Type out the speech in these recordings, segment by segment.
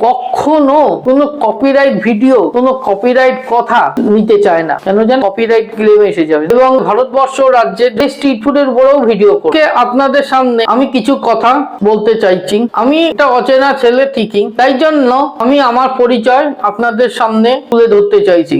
কখনো কোনো copyright video, কোনো কপিরাইট কথা নিতে চায় না, কেন জানেন? কপিরাইট ক্লেম এসে যাবে। এবং ভারতবর্ষ রাজ্যের স্ট্রিট ফুডের উপরেও ভিডিও করে আপনাদের সামনে আমি কিছু কথা বলতে চাইছি। আমি একটা অচেনা ছেলে ঠিকই, তাই জন্য আমি আমার পরিচয় আপনাদের সামনে তুলে ধরতে চাইছি।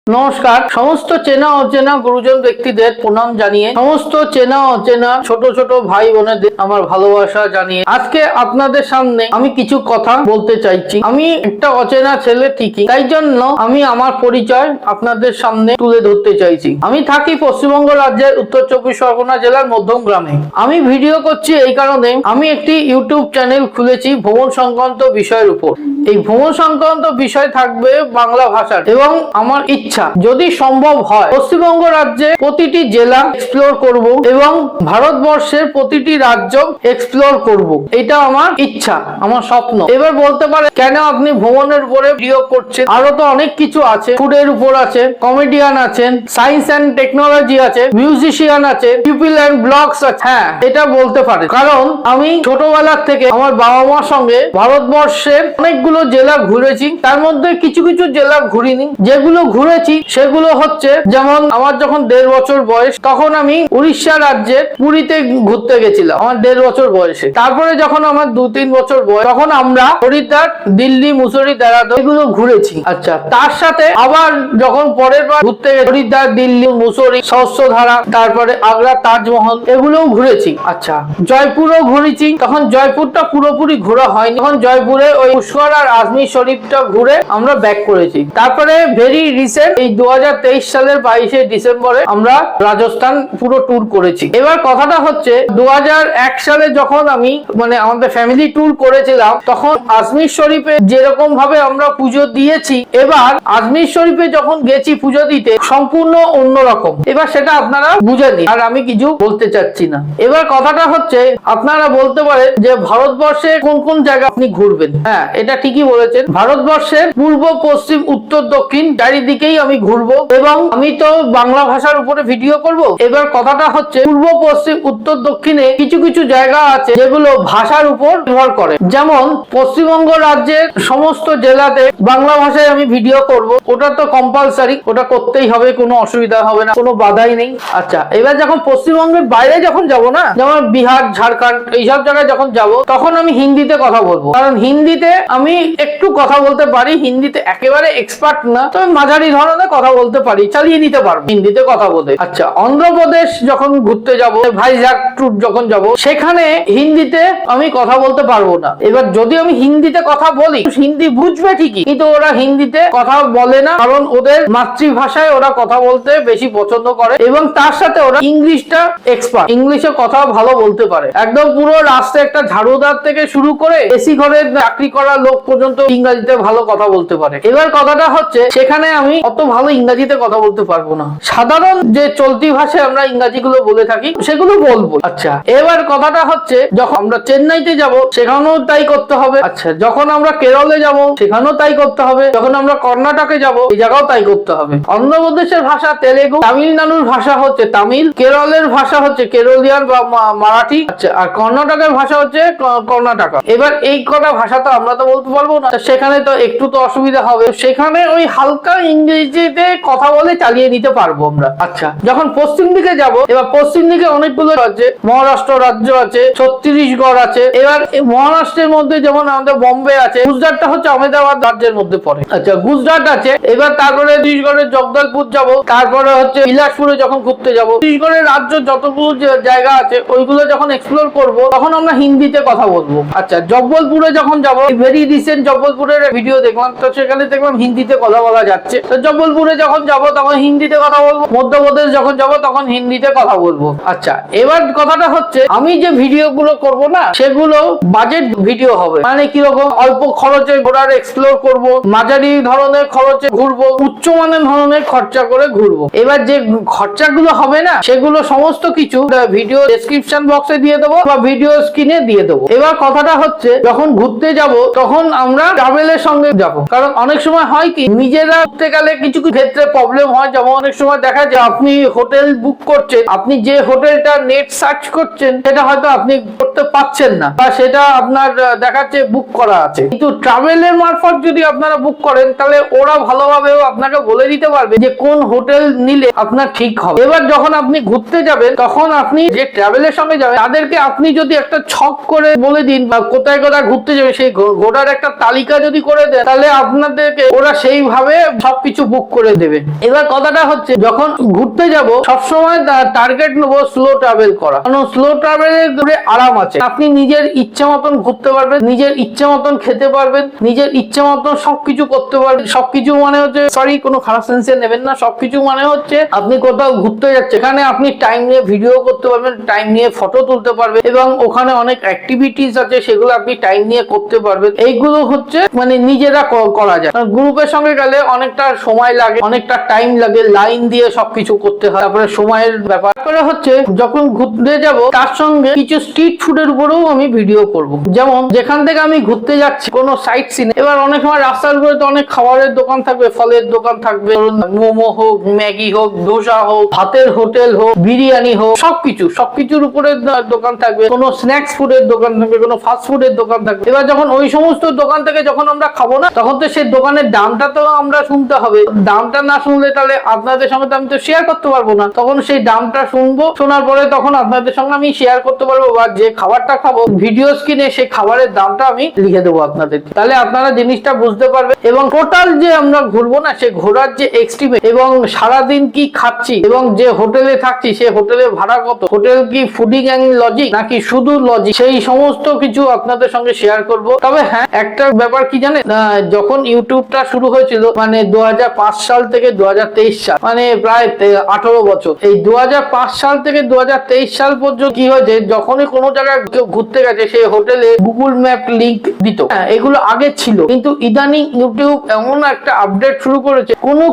নমস্কার। সমস্ত চেনা অচেনা গুরুজন ব্যক্তিদের প্রণাম জানিয়ে, সমস্ত চেনা অচেনা ছোট ছোট ভাই বোনেদের আমার ভালোবাসা জানিয়ে আজকে আপনাদের সামনে আমি কিছু কথা বলতে চাইছি। আমি একটা অচেনা ছেলে ঠিকই, তাই জন্য আমি আমার পরিচয় আপনাদের সামনে তুলে ধরতে চাইছি। আমি থাকি পশ্চিমবঙ্গ রাজ্যের উত্তর চব্বিশ পরগনা জেলার মধ্যম গ্রামে। আমি ভিডিও করছি এই কারণে, আমি একটি ইউটিউব চ্যানেল খুলেছি ভ্রমণ সংক্রান্ত বিষয়ের উপর। এই ভ্রমণ সংক্রান্ত বিষয় থাকবে বাংলা ভাষার, এবং আমার ইচ্ছা যদি সম্ভব হয় পশ্চিমবঙ্গ রাজ্যে প্রতিটি জেলা এক্সপ্লোর করব এবং ভারতবর্ষের প্রতিটি রাজ্য এক্সপ্লোর করব। এটা আমার ইচ্ছা, আমার স্বপ্ন। এবার বলতে পারে কেন আপনি ভ্রমণের উপরে ভিডিও করছেন? আরো তো অনেক কিছু আছে, ফুডের উপর আছে, কমেডিয়ান আছেন, সায়েন্স অ্যান্ড টেকনোলজি আছে, মিউজিশিয়ান আছে, পিপল অ্যান্ড ব্লগস আছে। হ্যাঁ, এটা বলতে পারে, কারণ আমি ছোটবেলার থেকে আমার বাবা মার সঙ্গে ভারতবর্ষের অনেকগুলো জেলা ঘুরেছি। তার মধ্যে কিছু কিছু জেলা ঘুরিনি। যেগুলো ঘুরেছি সেগুলো হচ্ছে, যেমন আমার যখন 1.5 বছর বয়স, তখন আমি উড়িষ্যা রাজ্যের পুরীতে ঘুরতে গেছিলাম আমার 1.5 বছর বয়সে। তারপরে যখন আমার 2-3 বছর বয়স, তখন আমরা হরিদ্বার, দিল্লি, মুসুরি, দেরাদুন এগুলো ঘুরেছি। আচ্ছা, তার সাথে আবার যখন পরের বার ঘুরতে গেছি হরিদ্বার, দিল্লি, মুসুরি, সহস্রধারা, তারপরে আগ্রা তাজমহল এগুলোও ঘুরেছি। আচ্ছা, জয়পুরও ঘুরেছি। তখন জয়পুরটা পুরোপুরি ঘোরা হয়নি, তখন জয়পুরে ওই পুষ্কর আর আজমির শরীফটা ঘুরে আমরা ব্যাক করেছি। তারপরে ভেরি রিসেন্ট এই 2023 সালের 22শে ডিসেম্বরে আমরা রাজস্থান পুরো ট্যুর করেছি। এবার কথাটা হচ্ছে 2001 সালে যখন আমি আমাদের ফ্যামিলি ট্যুর করেছিলাম, তখন আজমির শরীফে যেরকম ভাবে আমরা পুজো দিয়েছি, এবার আজমির শরীফে যখন গেছি পুজো দিতে সম্পূর্ণ অন্যরকম। এবার সেটা আপনারা বুঝে নিন, আর আমি কিছু বলতে চাচ্ছি না। এবার কথাটা হচ্ছে, আপনারা বলতে পারেন যে ভারতবর্ষে কোন কোন জায়গা আপনি ঘুরবেন। হ্যাঁ, এটা ঠিকই বলেছেন। ভারতবর্ষের পূর্ব, পশ্চিম, উত্তর, দক্ষিণ চারিদিকেই আমি ঘুরবো, এবং আমি তো বাংলা ভাষার উপরে ভিডিও করব। এবার কথাটা হচ্ছে, পূর্ব, পশ্চিম, উত্তর, দক্ষিণে কিছু কিছু জায়গা আছে যেগুলো ভাষার উপর নির্ভর করে। যেমন পশ্চিমবঙ্গ রাজ্যের সমস্ত জেলাতে বাংলা ভাষায় আমি ভিডিও করব, ওটা তো কম্পালসারি, ওটা করতেই হবে, কোনো অসুবিধা হবে না, কোনো বাধাই নেই। আচ্ছা, এবার যখন পশ্চিমবঙ্গের বাইরে যখন যাব না, যেমন বিহার, ঝাড়খণ্ড এইসব জায়গায় যখন যাব, তখন আমি হিন্দিতে কথা বলবো, কারণ হিন্দিতে আমি একটু কথা বলতে পারি। হিন্দিতে একেবারে এক্সপার্ট না, তবে মাঝারি ধরনের কথা বলতে পারি, চালিয়ে নিতে পারবো হিন্দিতে কথা বলে। আচ্ছা, অন্ধ্রপ্রদেশ যখন ঘুরতে যাব, ভাইজাগ ট্যুর যখন যাব, সেখানে হিন্দিতে আমি কথা বলতে পারবো না। এবার যদি আমি হিন্দিতে কথা বলি, হিন্দি বুঝবে ঠিকই, কিন্তু ওরা হিন্দিতে কথা বলে না, কারণ ওদের মাতৃভাষায় ওরা কথা বলতে বেশি পছন্দ করে, এবং তার সাথে ওরা ইংলিশটা এক্সপার্ট, ইংলিশে কথা ভালো বলতে পারে। একদম পুরো রাস্তায় একটা ঝাড়ুদার থেকে শুরু করে এসি ঘরে চাকরি করা লোক পর্যন্ত ইংরেজিতে ভালো কথা বলতে পারে। এবার কথাটা হচ্ছে, সেখানে আমি অত ভালো ইংরেজিতে কথা বলতে পারবো না। সাধারণ যে চলতি ভাষায় আমরা ইংরেজি গুলো বলে থাকি সেগুলো বলবো। আচ্ছা, এবার কথাটা হচ্ছে, যখন আমরা চেন্নাইতে যাব সেখানেও তাই করতে হবে। আচ্ছা, যখন আমরা কেরলে যাব সেখানেও তাই করতে হবে। যখন আমরা কর্ণাটকে যাব এই জায়গাও তাই করতে হবে। অন্ধ্রপ্রদেশের ভাষা তেলেগু, তামিলনাড়ুর ভাষা হচ্ছে তামিল, কেরলের ভাষা হচ্ছে কেরলিয়ান বা মারাঠি। আচ্ছা, আর কর্ণাটকের ভাষা হচ্ছে কর্ণাটক। এবার এই কটা ভাষা তো আমরা তো বলতে পারবো না, সেখানে তো একটু তো অসুবিধা হবে। সেখানে ওই হালকা ইংরেজিতে কথা বলে চালিয়ে নিতে পারবো আমরা। আচ্ছা, যখন পশ্চিম দিকে যাব, এবার পশ্চিম দিকে অনেকগুলো রাজ্যে, মহারাষ্ট্র রাজ্য আছে, ছত্তিশগড় আছে। এবার মহারাষ্ট্রের মধ্যে যেমন আমাদের বম্বে আছে, গুজরাটটা হচ্ছে আহমেদাবাদ রাজ্যের মধ্যে পড়ে। আচ্ছা, গুজরাট আছে। এবার তারপরে ছত্তিশগড়ের জগদলপুর যাব, তারপরে হচ্ছে বিলাসপুরে যখন ঘুরতে যাব, ছত্তিশগড়ের রাজ্য যতগুলো জায়গা আছে ওইগুলো যখন এক্সপ্লোর করব, তখন আমরা হিন্দিতে কথা বলবো। আচ্ছা, জব্বলপুরে যখন যাব, ভেরি রিসেন্ট জব্বলপুরের ভিডিও দেখলাম, তো সেখানে দেখলাম হিন্দিতে কথা বলা যাচ্ছে। তো জব্বলপুরে যখন যাব তখন হিন্দিতে কথা বলবো, মধ্যপ্রদেশ যখন যাব তখন হিন্দিতে কথা বলবো। আচ্ছা, এবার কথাটা হচ্ছে, আমি যে ভিডিও গুলো করবো না, সেগুলো বাজেট ভিডিও হবে। মানে কিরকম, অল্প খরচে ঘোরার এক্সপ্লোর করব, মাঝারি ধরনের খরচে ঘুরবো, উচ্চমানের ধরনের খরচা করে ঘুরবো। এবার যে খরচাগুলো হবে না, সেগুলো সমস্ত কিছু ভিডিও ডেসক্রিপশন বক্সে দিয়ে দেবো বা ভিডিও স্ক্রিনে দিয়ে দেবো। এবার কথাটা হচ্ছে, যখন ঘুরতে যাব তখন আমরা ট্রাভেলের সঙ্গে যাব, কারণ অনেক সময় হয় কি, নিজেরা ঘুরতে গেলে কিছু কিছু ক্ষেত্রে প্রবলেম হয়, যেমন অনেক সময় দেখা যায় আপনি হোটেল বুক করছেন, আপনি যে হোটেলটা নেট সার্চ করছেন সেটা হয়তো আপনি করতে পারছেন না, বা সেটা আপনার দেখাচ্ছে বুক করা আছে। কিন্তু ট্রাভেলের মারফত যদি আপনারা বুক করেন তাহলে ওরা ভালোভাবেও আপনাকে বলে দিতে পারবে যে কোন হোটেল নিলে আপনার ঠিক হবে। এবার যখন আপনি ঘুরতে যাবেন তখন আপনি যে ট্রাভেলের সঙ্গে যাবেন তাদেরকে আপনি যদি একটা ছক করে বলে দিন বা কোথায় কোথায় ঘুরতে যাবে সেই ঘোরার একটা তালিকা যদি করে দেন তাহলে আপনাদেরকে ওরা সেইভাবে সবকিছু বুক করে দেবে। এবার কথাটা হচ্ছে যখন ঘুরতে যাব সবসময় টার্গেট নেবো স্লো ট্রাভেল করা, কারণ স্লো ট্রাভেলের দূরে আরাম আছে। আপনি নিজের ইচ্ছা মতন ঘুরতে পারবেন, নিজের ইচ্ছা মতন খেতে পারবেন, নিজের ইচ্ছা মতন সবকিছু করতে পারবেন। সবকিছু মানে হচ্ছে, সরি কোনো খারাপ সেন্সে নেবেন না, সবকিছু মানে হচ্ছে আপনি কোথাও ঘুরতে যাচ্ছেন সেখানে আপনি টাইম নিয়ে ভিডিও করতে পারবেন, টাইম নিয়ে ফটো তুলতে পারবেন, এবং ওখানে অনেক অ্যাক্টিভিটিস আছে সেগুলো আপনি টাইম নিয়ে করতে পারবেন। এইগুলো হচ্ছে মানে নিজেরা করা যায়। গ্রুপের সঙ্গে গেলে অনেকটা সময় লাগে, অনেকটা টাইম লাগে, লাইন দিয়ে সবকিছু করতে হয়, তারপরে সময়ের ব্যাপার করে হচ্ছে যখন ঘুরতে যাব তার সঙ্গে কিছু স্ট্রিট ফুডের উপরেও আমি ভিডিও করব। যেমন যেখান থেকে আমি ঘুরতে যাচ্ছি কোনো সাইট সিন, এবার অনেক সময় রাস্তার উপরে তো অনেক খাবারের দোকান থাকবে, ফলের দোকান থাকবে, মোমো হোক, ম্যাগি হোক, ধোসা হোক, ভাতের হোটেল হোক, বিরিয়ানি হোক, সবকিছুর উপরে দোকান থাকবে, কোনো স্ন্যাক্স ফুডের দোকান থাকবে, কোনো ফাস্ট ফুডের দোকান থাকবে। এবার যখন ওই সমস্ত দোকান থেকে যখন আমরা খাবো না তখন তো সেই দোকানের দামটা তো আমরা শুনতে হবে। দামটা না শুনলে তাহলে আপনাদের সঙ্গে তো আমি তো শেয়ার করতে পারবো না। তখন সেই দামটা শুনবো, শোনার পরে তখন আপনাদের সঙ্গে আমি শেয়ার করতে পারবো, বা যে খাবারটা খাবো ভিডিও স্ক্রিনে সেই খাবারের দামটা আমি লিখে দেবো আপনাদের, তাহলে আপনারা জিনিসটা বুঝতে পারবেন। এবং টোটাল যে আমরা ঘুরবো না সে ঘোরার যে এক্সট্রিমেট, এবং সারাদিন কি খাচ্ছি, এবং যে হোটেলে থাকছি সে হোটেলের ভাড়া কত, হোটেল কি ফুডিং এন্ড লজিং নাকি শুধু লজিং, সেই সমস্ত কিছু আপনাদের সঙ্গে শেয়ার করব। তবে হ্যাঁ, একটা ব্যাপার কি জানেন, যখন ইউটিউবটা শুরু হয়েছিল মানে 2005 সাল থেকে 2023 সাল, মানে প্রায় 18 বছর, এই 2005 সাল থেকে 2023 সাল পর্যন্ত কি হয়েছে, যখনই কোনো জায়গায় কেউ ঘুরতে গেছে সেই হোটেলে গুগল ম্যাপ লিংক দিত। হ্যাঁ, এগুলো আগে ছিল, কিন্তু ইদানিং ইউটিউব এমন একটা আপডেট শুরু করেছে, কোনো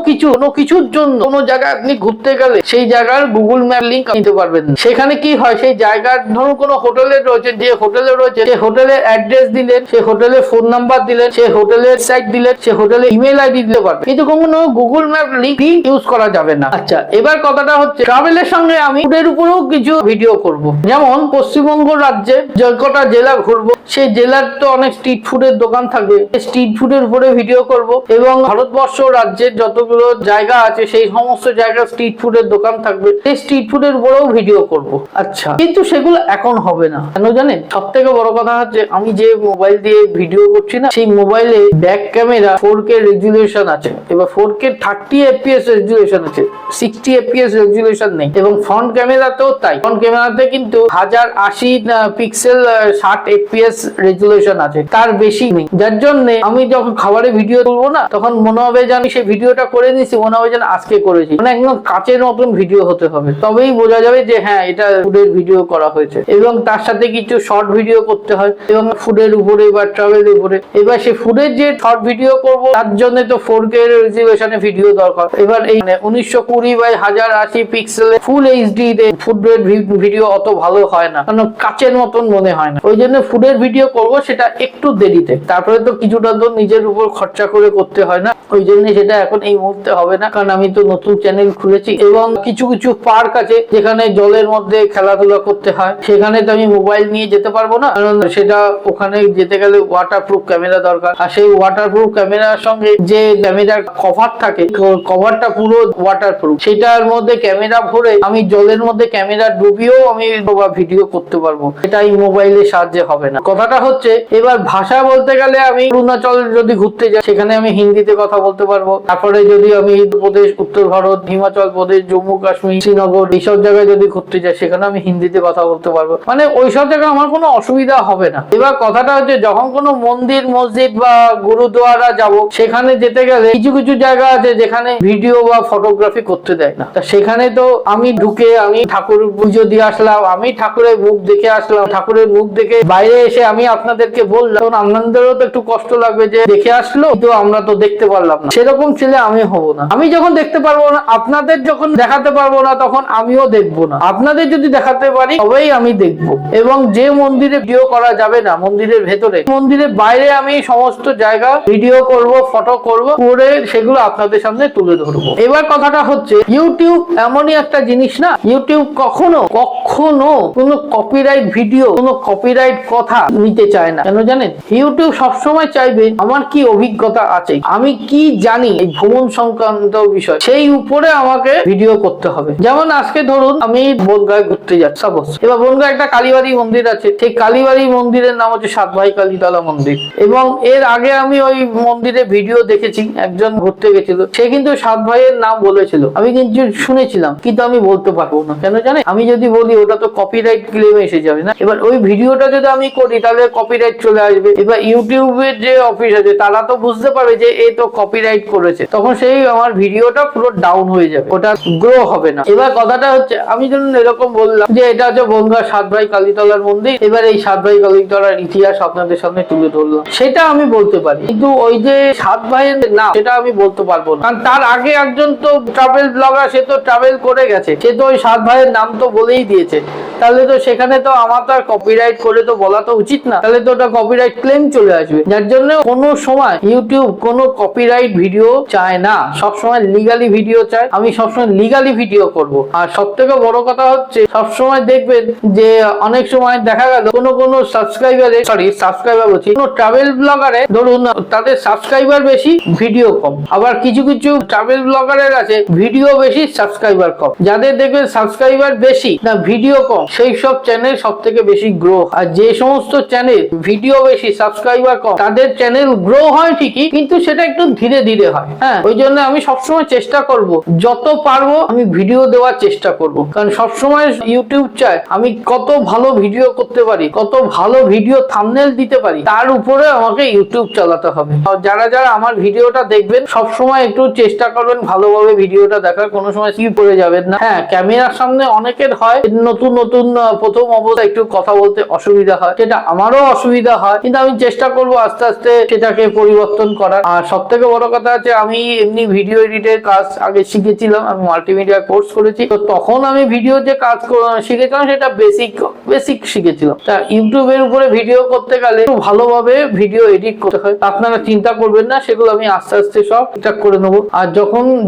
কিছুর জন্য কোনো জায়গায় আপনি ঘুরতে গেলে সেই জায়গার গুগল ম্যাপ লিংক নিতে পারবেন না। সেখানে কি হয়, সেই জায়গার ধরুন কোনো হোটেলে রয়েছে, যে হোটেলে রয়েছে সেই হোটেলের অ্যাড্রেস দিলেন, সেই হোটেলের ফোন নাম্বার দিলেন, সেই হোটেলের সাইট দিলেন, সেই হোটেলের ইমেল আইডি দিতে পারবেন, কিন্তু কোনো গুগল ম্যাপ লিংক ইউজ করা যাবে না। আচ্ছা, এবার কথাটা হচ্ছে ট্রাভেলের সঙ্গে আমি ফুডের উপরেও কিছু ভিডিও করব। যেমন পশ্চিমবঙ্গ রাজ্যে যে কটা জেলা ঘুরবো সেই জেলার তো অনেক স্ট্রিট ফুডের দোকান থাকবে, স্ট্রিট ফুডের উপরে ভিডিও করব, এবং ভারতবর্ষ রাজ্যের যতগুলো জায়গা আছে সেই সমস্ত জায়গায় স্ট্রিট ফুডের দোকান থাকবে, সেই স্ট্রিট ফুডের উপরেও ভিডিও করব। আচ্ছা, কিন্তু সেগুলো এখন হবে না, কেন জানেন? সব থেকে বড় কথা হচ্ছে আমি যে মোবাইল দিয়ে ভিডিও করছি না, সেই মোবাইলে ব্যাক ক্যামেরা 4K রেজুলেশন আছে, এবার 4K 30 fps রেজুলেশন আছে, 60 fps রেজুলেশন নেই, এবং ফ্রন্ট ক্যামেরাতেও তাই। ফ্রন্ট ক্যামেরাতে কিন্তু 1080 পিক্সেল 60 fps রেজুলেশন আছে, তার বেশি নেই। যার জন্য আমি যখন খাবারের ভিডিও তুলবো না তখন মনে হবে যে আমি সেই ভিডিওটা করে নিছি, মনে হবে যেন আজকে করেছি, মানে একদম কাচের মতন ভিডিও হতে হবে, তবেই বোঝা যাবে যে হ্যাঁ এটা ফুডের ভিডিও করা হয়েছে। এবং তার সাথে কিছু শর্ট ভিডিও করতে হয়, এবং ফুডের উপরে বা ট্রাভেলের উপরে। এবার সেই ফুডের যে শর্ট ভিডিও করব তার জন্য তো 4K রেজুলেশনে ভিডিও দরকার। এবার এই 1920x1080 পিক্সেলে ফুল এইচডি তে ফুডের ভিডিও অত ভালো হয় না, কারণ কাচের মতন মনে হয় না। ওই জন্য ফুডের ভিডিও করব সেটা একটু দেরিতে, তারপরে তো কিছুটা তো নিজের উপর খরচা করে করতে হয় না, ওই জন্য সেটা এখন এই মুহূর্তে হবে না, কারণ আমি তো নতুন চ্যানেল খুলেছি। এবং কিছু পার্ক আছে যেখানে জলের মধ্যে খেলাধুলা করতে হয়, সেখানে তো আমি মোবাইল নিয়ে যেতে পারবো না, কারণ সেটা ওখানে যেতে গেলে ওয়াটারপ্রুফ ক্যামেরা দরকার। আর সেই ওয়াটারপ্রুফ ক্যামেরার সঙ্গে যে ক্যামেরার কভার থাকে, কভারটা পুরো ওয়াটারপ্রুফ, সেটার মধ্যে ক্যামেরা ভরে আমি জলের মধ্যে ক্যামেরা ডুবিয়েও আমি ভিডিও করতে পারবো, এটা এই মোবাইলের সাহায্যে হবে না। কথাটা হচ্ছে এবার ভাষা বলতে গেলে আমি অরুণাচল যদি ঘুরতে যাই সেখানে আমি হিন্দিতে কথা বলতে পারবো, তারপরে যদি আমি প্রদেশ, উত্তর ভারত, হিমাচল প্রদেশ, জম্মু কাশ্মীর, শ্রীনগর এইসব জায়গায় যদি ঘুরতে যাই সেখানে আমি হিন্দিতে কথা বলতে পারবো, মানে ওইসব জায়গায় আমার কোনো অসুবিধা হবে না। এবার কথাটা হচ্ছে যখন কোনো মন্দির, মসজিদ বা গুরুদুয়ারা যাব, সেখানে যেতে গেলে কিছু জায়গা আছে যেখানে ভিডিও বা ফটোগ্রাফি করতে দেয় না, তা সেখানে তো আমি ঢুকে আমি ঠাকুর পুজো দিয়ে আসলাম, আমি ঠাকুরের মুখ দেখে আসলাম, ঠাকুরের মুখ দেখে বাইরে এসে আমি আপনাদেরকে বললাম, তখন আপনাদেরও তো একটু কষ্ট লাগবে যে দেখে আসলো তো আমরা তো দেখতে পারলাম না। সেরকম ছেলে আমি হব না। আমি যখন দেখতে পারবো না, আপনাদের যখন দেখাতে পারবো না, তখন আমিও দেখবো না। আপনাদের যদি দেখাতে পারি তবেই আমি দেখবো। এবং যে মন্দিরে ভিডিও করা যাবে না মন্দিরের ভেতরে, মন্দিরের বাইরে আমি সমস্ত জায়গা ভিডিও করব, ফটো করব, করে সেগুলো আপনাদের সামনে তুলে ধরবো। এবার কথাটা হচ্ছে, ইউটিউব এমনই একটা জিনিস না, ইউটিউব কখনো কোনো কপিরাইট ভিডিও, কোনো কপিরাইট কথা নিতে চায় না। কেন জানেন? ইউটিউব সবসময় চাইবে আমার কি অভিজ্ঞতা আছে, আমি কি জানি এই ভ্রমণ সংক্রান্ত বিষয়, সেই উপরে আমাকে ভিডিও করতে হবে। যেমন আজকে ধরুন আমি বনগাঁয় ঘুরতে যাচ্ছি সাপোজ, এবার বনগাঁয় একটা কালীবাড়ি মন্দির আছে, সেই কালীবাড়ি মন্দিরের নাম হচ্ছে সাতভাই কালীতলা মন্দির, এবং এর আগে আমি ওই মন্দিরে ভিডিও দেখেছি, একজন ঘুরতে গেছিল, সে কিন্তু সাত ভাইয়ের নাম বলেছিল, আমি কিন্তু শুনেছিলাম, কিন্তু আমি বলতে পারবো না। কেন জানে? আমি যদি বলি ওটা তো কপিরাইট ক্লেম এসে যাবে না। এবার ওই ভিডিওটা যদি আমি করি তাহলে কপিরাইট চলে আসবে। এবার ইউটিউবের যে অফিস আছে তারা তো বুঝতে পারবে যে এ তো কপিরাইট করেছে, তখন সেই আমার ভিডিওটা পুরো ডাউন হয়ে যাবে, ওটা গ্রো হবে না। এবার কথাটা হচ্ছে, আমি যখন এরকম বললাম যে এটা হচ্ছে বনগাঁ সাত ভাই কালীতলার মন্দির, এবার এই সাত ভাই কালীতলার ইতিহাস আপনাদের সামনে তুলে ধরলাম, সেটা আমি বলতে পারি, কিন্তু ওই যে সাত ভাইয়ের নাম সেটা আমি বলতে পারবো না। কারণ তার আগে একজন তো ট্রাভেল ব্লগার, সে তো ট্রাভেল করে গেছে, সে তো ওই সাত ভাইয়ের নাম তো বলেই দিয়েছে, তাহলে তো সেখানে তো আমার তো আর কপিরাইট করে তো বলা তো উচিত না, তাহলে তো ওটা কপিরাইট ক্লেম চলে আসবে। যার জন্য কোনো সময় ইউটিউব কোনো কপিরাইট ভিডিও চায় না, সবসময় লিগালি ভিডিও চায়। আমি সবসময় লিগালি ভিডিও করব। আর সব থেকে বড় কথা হচ্ছে, সবসময় দেখবেন যে অনেক সময় দেখা গেল কোনো সাবস্ক্রাইবার বলছি, কোনো ট্রাভেল ব্লগারে ধরুন তাদের সাবস্ক্রাইবার বেশি, ভিডিও কম, আবার কিছু ট্রাভেল ব্লগারের আছে ভিডিও বেশি, সাবস্ক্রাইবার কম। যাদের দেখবেন সাবস্ক্রাইবার বেশি না ভিডিও কম, সেই সব চ্যানেল সব থেকে বেশি গ্রো। আর যে সমস্ত চ্যানেল ভিডিও বেশি সাবস্ক্রাইবার কম, তাদের চ্যানেল গ্রো হয় ঠিকই, কিন্তু সেটা একটু ধীরে ধীরে হয়। হ্যাঁ, ওই জন্য আমি সবসময় চেষ্টা করব, যত পারবো আমি ভিডিও দেওয়ার চেষ্টা করব, কারণ সবসময় ইউটিউব চায় আমি কত ভালো ভিডিও করতে পারি, কত ভালো ভিডিও থাম্বনেল দিতে পারি, তার উপরে আমাকে ইউটিউব চালাতে হবে। যারা আমার ভিডিওটা দেখবেন সবসময় একটু চেষ্টা করবেন ভালোভাবে ভিডিওটা দেখার, কোনো সময় স্কিপ করে যাবেন না। হ্যাঁ, ক্যামেরার সামনে অনেকের হয় নতুন প্রথম অবস্থায় একটু কথা বলতে অসুবিধা হয়, সেটা আমারও অসুবিধা হয়, কিন্তু আমি চেষ্টা করব আস্তে আস্তে সেটাকে পরিবর্তন করার। আর সব থেকে বড় কথা আছে, আমি এমনি ভিডিও এডিটের কাজ আগে শিখেছিলাম, আমি মাল্টিমিডিয়া কোর্স করেছি, তো তখন আমি ভিডিও যে কাজ শিখেছিলাম সেটা বেসিক শিখেছিলাম। তা ইউটিউবের উপরে ভিডিও করতে গেলে একটু ভালোভাবে ভিডিও এডিট করতে হয়, আপনারা চিন্তা করবেন না, সেগুলো আমি আস্তে আস্তে সব ঠিকঠাক করে নেবো। আর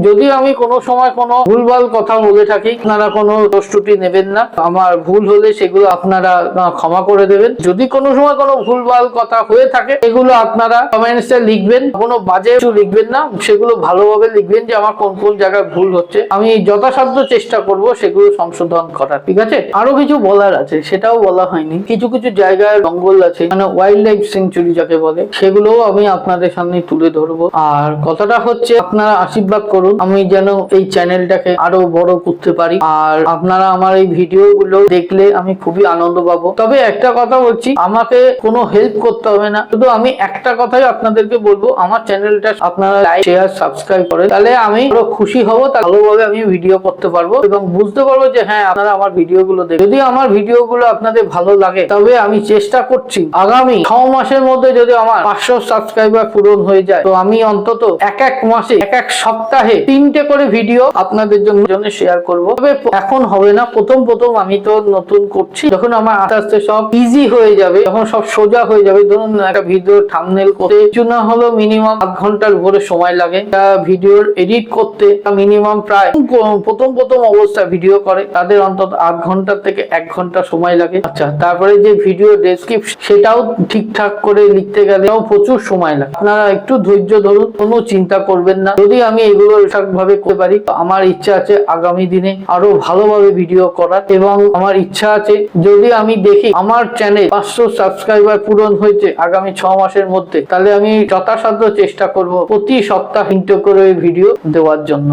যদি আমি কোনো সময় কোনো ভুলভাল কথা বলে থাকি, আপনারা কোনো দোষ ত্রুটি নেবেন না, আমার ভুল হলে সেগুলো আপনারা ক্ষমা করে দেবেন। যদি কোনো সময় কোনো ভুলভাল কথা হয়ে থাকে, এগুলো আপনারা কমেন্টসে লিখবেন, কোনো বাজে কিছু লিখবেন না, সেগুলো ভালোভাবে লিখবেন যে আমার কোন কোন জায়গায় ভুল হচ্ছে, আমি যথাসাধ্য চেষ্টা করব সেগুলো সংশোধন করার। ঠিক আছে? আরো কিছু বলার আছে, সেটাও বলা হয়নি। কিছু জায়গায় জঙ্গল আছে, মানে ওয়াইল্ড লাইফ সেঞ্চুরি যাকে বলে, সেগুলোও আমি আপনাদের সামনে তুলে ধরবো। আর কথাটা হচ্ছে, আপনারা আশীর্বাদ করুন আমি যেন এই চ্যানেলটাকে আরো বড় করতে পারি, আর আপনারা আমার এই ভিডিও গুলো দেখলে আমি খুবই আনন্দ পাবো। তবে একটা কথা বলছি, আমাকে কোনো হেল্প করতে হবে না, শুধু আমি একটা কথাই আপনাদেরকে বলবো, আমার চ্যানেলটা আপনারা লাইক শেয়ার সাবস্ক্রাইব করেন, তাহলে আমি আরো খুশি হব, ভালোভাবে আমি ভিডিও করতে পারবো এবং বুঝতে পারবো যে হ্যাঁ, আপনারা আমার ভিডিও গুলো দেখেন। যদি আমার ভিডিও গুলো আপনাদের ভালো লাগে, তবে আমি চেষ্টা করছি আগামী 6 মাসের মধ্যে যদি আমার 500 সাবস্ক্রাইবার পূরণ হয়ে যায়, তো আমি অন্তত এক মাসে এক সপ্তাহে 3টে করে ভিডিও আপনাদের জন্য শেয়ার করবো। তবে এখন হবে না, প্রথম আমি তো নতুন করছি, যখন আমার আস্তে আস্তে সব ইজি হয়ে যাবে, যখন সব সোজা হয়ে যাবে, ধরুন একটা ভিডিও থাম্বনেল করতে না হলো মিনিমাম 8 ঘন্টার উপরে সময় লাগে, ভিডিওর এডিট করতে মিনিমাম প্রায় প্রথম অবস্থায় ভিডিও করে তাদের অন্তত 8 ঘন্টা থেকে 1 ঘন্টা সময় লাগে। আচ্ছা, তারপরে যে ভিডিও ডেসক্রিপশন, সেটাও ঠিকঠাক করে লিখতে গেলেও প্রচুর সময় লাগে। আপনারা একটু ধৈর্য ধরুন, কোনো চিন্তা করবেন না। যদি আমি এগুলো ঠিকঠাকভাবে করতে পারি, আমার ইচ্ছা আছে আগামী দিনে আরো ভালোভাবে ভিডিও করার, এবং আমার ইচ্ছা আছে যদি আমি দেখি আমার চ্যানেল 500 সাবস্ক্রাইবার পূরণ হয়েছে আগামী 6 মাসের মধ্যে, তাহলে আমি যথাসাধ্য চেষ্টা করব প্রতি সপ্তাহে 3টে করে ভিডিও দেওয়ার জন্য।